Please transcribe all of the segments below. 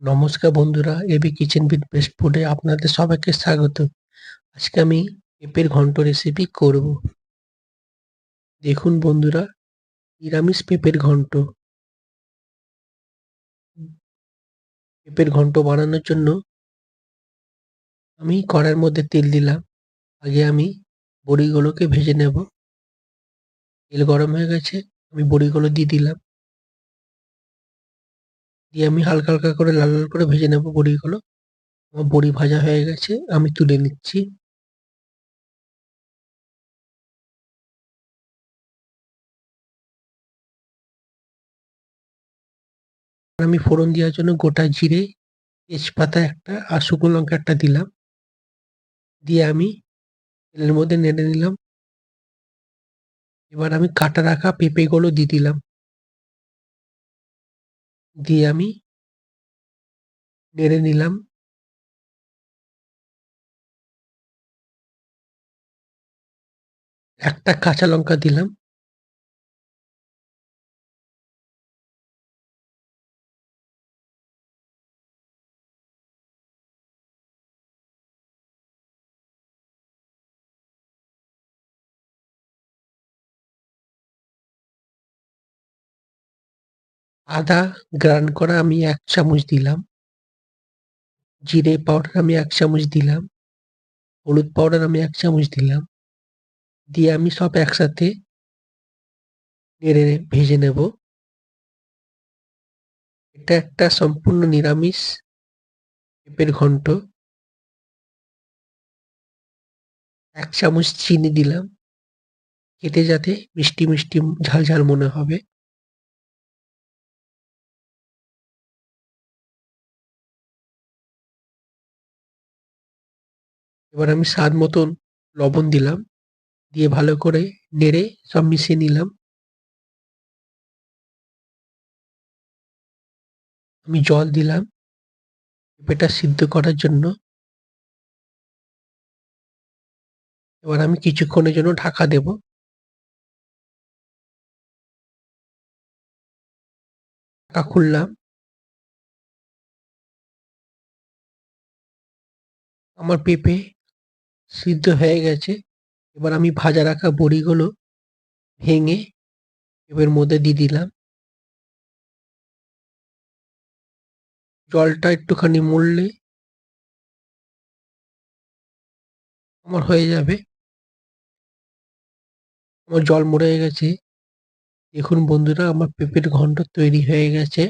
নমস্কার বন্ধুরা, AB kitchen with best ফুডে আপনাদের সবাইকে স্বাগত। আজকে আমি পেঁপের ঘন্ট রেসিপি করব। দেখুন বন্ধুরা, নিরামিষ পেঁপের ঘন্ট। পেঁপের ঘন্ট বানানোর জন্য আমি কড়াইয়ের মধ্যে তেল দিলাম। আগে আমি বড়িগুলোকে ভেজে নেব। তেল গরম হয়ে গেছে, আমি বড়িগুলো দিয়ে দিলাম। দিয়ে আমি হালকা হালকা করে লাল লাল করে ভেজে নেব বড়িগুলো। আমার বড়ি ভাজা হয়ে গেছে, আমি তুলে নিচ্ছি। আমি ফোড়ন দেওয়ার জন্য গোটা জিরে, তেজপাতা একটা আর শুকনো লঙ্কা একটা দিলাম। দিয়ে আমি তেলের মধ্যে নেড়ে নিলাম। এবার আমি কাটা রাখা পেঁপেগুলো দিয়ে দিলাম। দিয়ে আমি নেড়ে নিলাম। একটা কাঁচা লঙ্কা দিলাম। আদা গ্রাইন্ড করা আমি ১ চামচ দিলাম। জিরে পাউডার আমি ১ চামচ দিলাম। হলুদ পাউডার আমি ১ চামচ দিলাম। দিয়ে আমি সব একসাথে নেড়ে ভেজে নেব। এটা একটা সম্পূর্ণ নিরামিষ পেঁপের ঘন্ট। ১ চামচ চিনি দিলাম। খেতে যাতে মিষ্টি, মিষ্টি ঝাল, ঝাল মনে হবে। এবার আমি স্বাদ মতন লবণ দিলাম। দিয়ে ভালো করে নেড়ে সব মিশিয়ে নিলাম। আমি জল দিলাম পেঁপেটা সিদ্ধ করার জন্য। এবার আমি কিছুক্ষণের জন্য ঢাকা দেব। ঢাকা খুললাম। আমার পেঁপে সিদ্ধ হয়ে গেছে। এবার আমি ভাজা রাখা বড়িগুলো ভেঙে পেঁপের মধ্যে দিয়ে দিলাম। জলটা একটুখানি মরলে আমার হয়ে যাবে। আমার জল মরে গেছে। দেখুন বন্ধুরা, আমার পেঁপের ঘন্ট তৈরি হয়ে গেছে।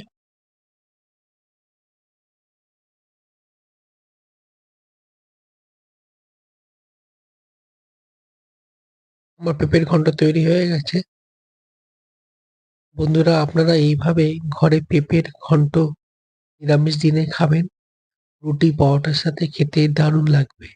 আমার পেঁপের ঘন্ট তৈরি হয়ে গেছে। বন্ধুরা, আপনারা এইভাবে ঘরে পেঁপের ঘন্ট নিরামিষ দিনে খাবেন। রুটি পরোটার সাথে খেতে দারুণ লাগবে।